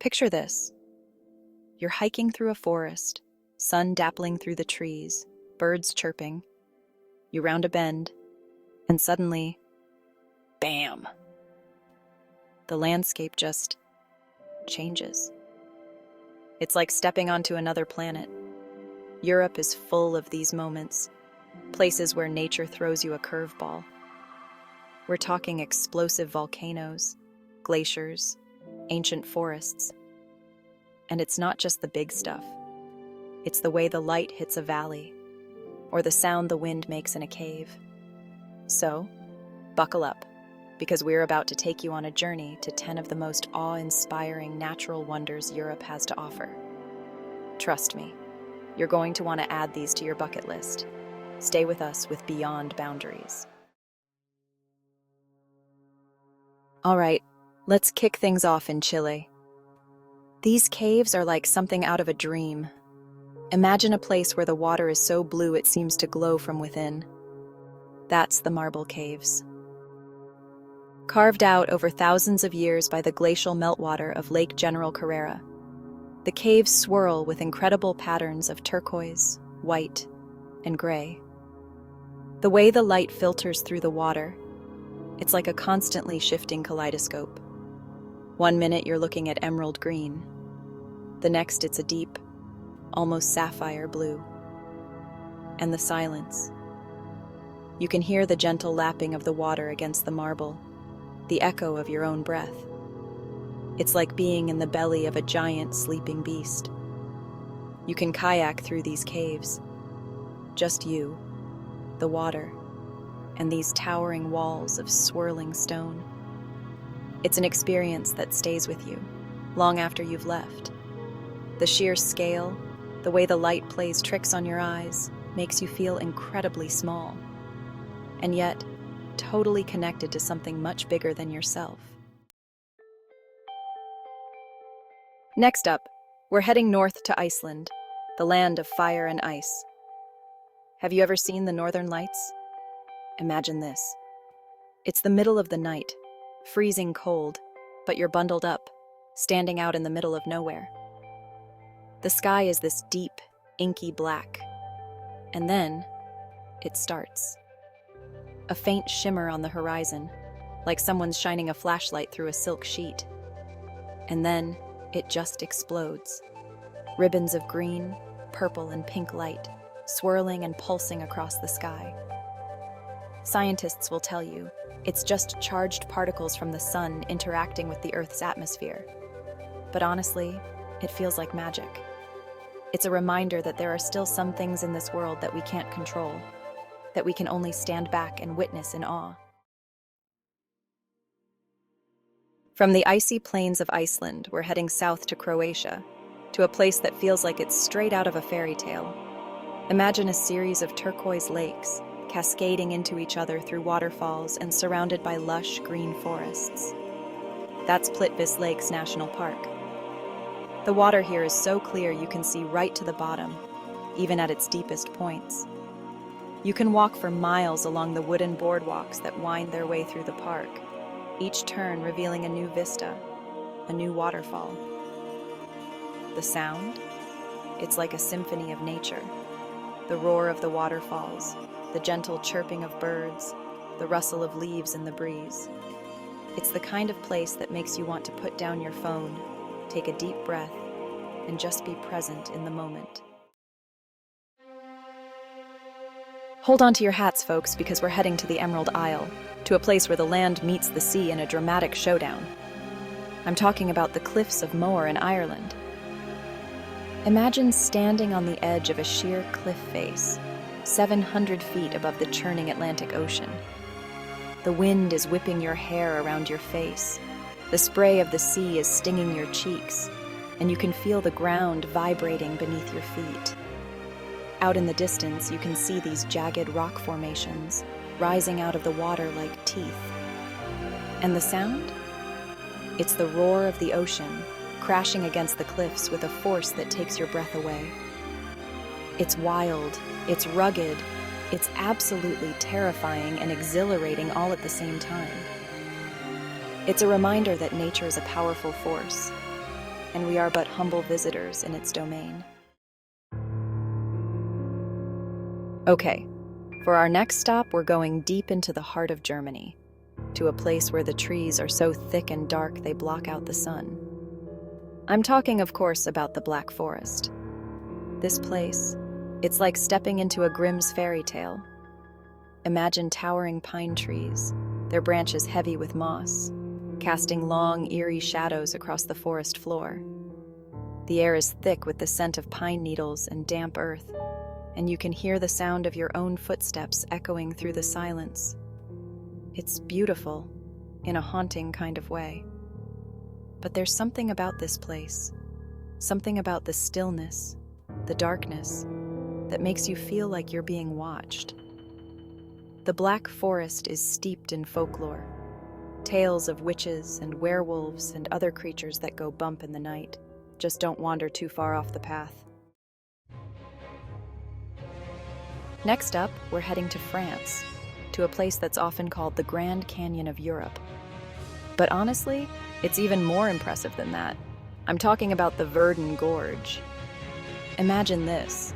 Picture this. You're hiking through a forest, sun dappling through the trees, birds chirping. You round a bend, and suddenly, bam! The landscape just changes. It's like stepping onto another planet. Europe is full of these moments, places where nature throws you a curveball. We're talking explosive volcanoes, glaciers, ancient forests. And it's not just the big stuff. It's the way the light hits a valley, or the sound the wind makes in a cave. So, buckle up, because we're about to take you on a journey to 10 of the most awe-inspiring natural wonders Europe has to offer. Trust me, you're going to want to add these to your bucket list. Stay with us with Beyond Boundaries. All right, let's kick things off in Chile. These caves are like something out of a dream. Imagine a place where the water is so blue it seems to glow from within. That's the Marble Caves. Carved out over thousands of years by the glacial meltwater of Lake General Carrera, the caves swirl with incredible patterns of turquoise, white, and gray. The way the light filters through the water, it's like a constantly shifting kaleidoscope. One minute you're looking at emerald green. The next it's a deep, almost sapphire blue. And the silence. You can hear the gentle lapping of the water against the marble, the echo of your own breath. It's like being in the belly of a giant sleeping beast. You can kayak through these caves. Just you, the water, and these towering walls of swirling stone. It's an experience that stays with you, long after you've left. The sheer scale, the way the light plays tricks on your eyes, makes you feel incredibly small, and yet totally connected to something much bigger than yourself. Next up, we're heading north to Iceland, the land of fire and ice. Have you ever seen the Northern Lights? Imagine this. It's the middle of the night, freezing cold, but you're bundled up, standing out in the middle of nowhere. The sky is this deep, inky black, and then it starts. A faint shimmer on the horizon, like someone's shining a flashlight through a silk sheet. And then it just explodes. Ribbons of green, purple, and pink light, swirling and pulsing across the sky. Scientists will tell you, it's just charged particles from the sun interacting with the Earth's atmosphere. But honestly, it feels like magic. It's a reminder that there are still some things in this world that we can't control, that we can only stand back and witness in awe. From the icy plains of Iceland, we're heading south to Croatia, to a place that feels like it's straight out of a fairy tale. Imagine a series of turquoise lakes, cascading into each other through waterfalls and surrounded by lush green forests. That's Plitvice Lakes National Park. The water here is so clear you can see right to the bottom, even at its deepest points. You can walk for miles along the wooden boardwalks that wind their way through the park, each turn revealing a new vista, a new waterfall. The sound? It's like a symphony of nature. The roar of the waterfalls, the gentle chirping of birds, the rustle of leaves in the breeze. It's the kind of place that makes you want to put down your phone, take a deep breath, and just be present in the moment. Hold on to your hats, folks, because we're heading to the Emerald Isle, to a place where the land meets the sea in a dramatic showdown. I'm talking about the cliffs of Moher in Ireland. Imagine standing on the edge of a sheer cliff face, 700 feet above the churning Atlantic Ocean. The wind is whipping your hair around your face. The spray of the sea is stinging your cheeks, and you can feel the ground vibrating beneath your feet. Out in the distance, you can see these jagged rock formations rising out of the water like teeth. And the sound? It's the roar of the ocean, crashing against the cliffs with a force that takes your breath away. It's wild, it's rugged, it's absolutely terrifying and exhilarating all at the same time. It's a reminder that nature is a powerful force, and we are but humble visitors in its domain. Okay, for our next stop, we're going deep into the heart of Germany, to a place where the trees are so thick and dark they block out the sun. I'm talking, of course, about the Black Forest. This place, it's like stepping into a Grimm's fairy tale. Imagine towering pine trees, their branches heavy with moss, casting long, eerie shadows across the forest floor. The air is thick with the scent of pine needles and damp earth, and you can hear the sound of your own footsteps echoing through the silence. It's beautiful, in a haunting kind of way. But there's something about this place, something about the stillness, the darkness, that makes you feel like you're being watched. The Black Forest is steeped in folklore, tales of witches and werewolves and other creatures that go bump in the night. Just don't wander too far off the path. Next up, we're heading to France, to a place that's often called the Grand Canyon of Europe. But honestly, it's even more impressive than that. I'm talking about the Verdon Gorge. Imagine this: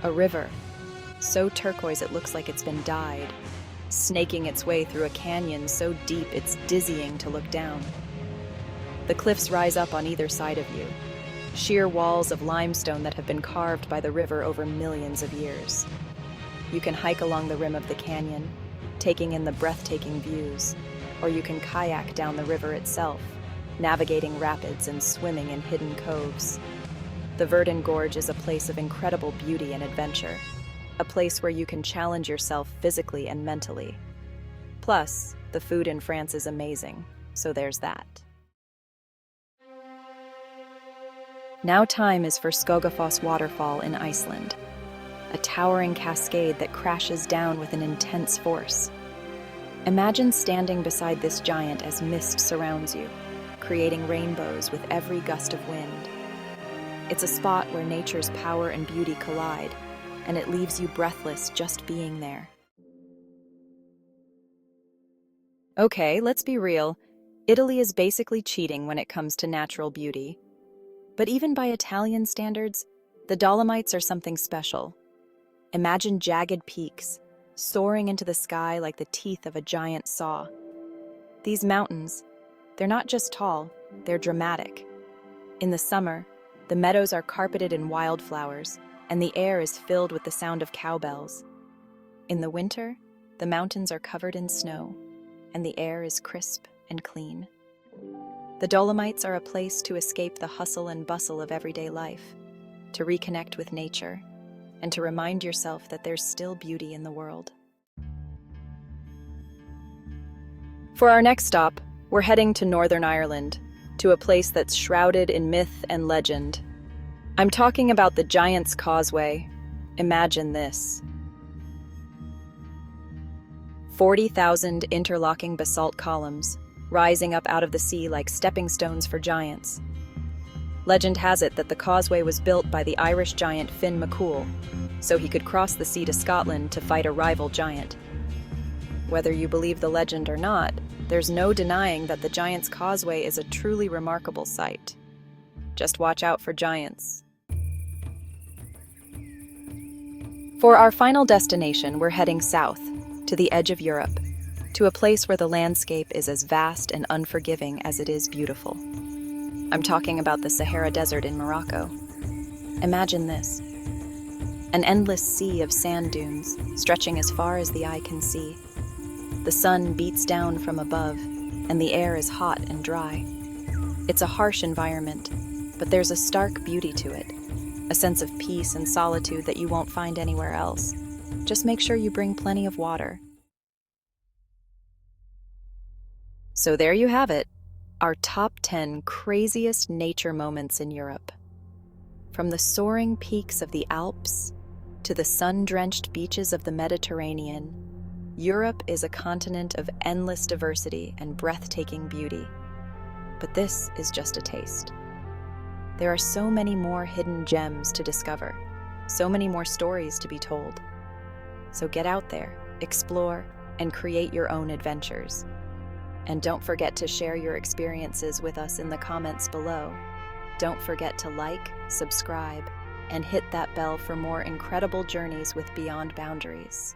a river, so turquoise it looks like it's been dyed, snaking its way through a canyon so deep it's dizzying to look down. The cliffs rise up on either side of you, sheer walls of limestone that have been carved by the river over millions of years. You can hike along the rim of the canyon, taking in the breathtaking views, or you can kayak down the river itself, navigating rapids and swimming in hidden coves. The Verdon Gorge is a place of incredible beauty and adventure, a place where you can challenge yourself physically and mentally. Plus, the food in France is amazing, so there's that. Now time is for Skógafoss Waterfall in Iceland, a towering cascade that crashes down with an intense force. Imagine standing beside this giant as mist surrounds you, creating rainbows with every gust of wind. It's a spot where nature's power and beauty collide, and it leaves you breathless just being there. Okay, let's be real. Italy is basically cheating when it comes to natural beauty. But even by Italian standards, the Dolomites are something special. Imagine jagged peaks, soaring into the sky like the teeth of a giant saw. These mountains, they're not just tall, they're dramatic. In the summer, the meadows are carpeted in wildflowers, and the air is filled with the sound of cowbells. In the winter, the mountains are covered in snow, and the air is crisp and clean. The Dolomites are a place to escape the hustle and bustle of everyday life, to reconnect with nature, and to remind yourself that there's still beauty in the world. For our next stop, we're heading to Northern Ireland, to a place that's shrouded in myth and legend. I'm talking about the Giant's Causeway. Imagine this: 40,000 interlocking basalt columns, rising up out of the sea like stepping stones for giants. Legend has it that the causeway was built by the Irish giant Finn McCool, so he could cross the sea to Scotland to fight a rival giant. Whether you believe the legend or not, there's no denying that the Giant's Causeway is a truly remarkable sight. Just watch out for giants. For our final destination, we're heading south, to the edge of Europe, to a place where the landscape is as vast and unforgiving as it is beautiful. I'm talking about the Sahara Desert in Morocco. Imagine this: an endless sea of sand dunes, stretching as far as the eye can see. The sun beats down from above, and the air is hot and dry. It's a harsh environment, but there's a stark beauty to it, a sense of peace and solitude that you won't find anywhere else. Just make sure you bring plenty of water. So there you have it, our top 10 craziest nature moments in Europe. From the soaring peaks of the Alps to the sun-drenched beaches of the Mediterranean, Europe is a continent of endless diversity and breathtaking beauty. But this is just a taste. There are so many more hidden gems to discover, so many more stories to be told. So get out there, explore, and create your own adventures. And don't forget to share your experiences with us in the comments below. Don't forget to like, subscribe, and hit that bell for more incredible journeys with Beyond Boundaries.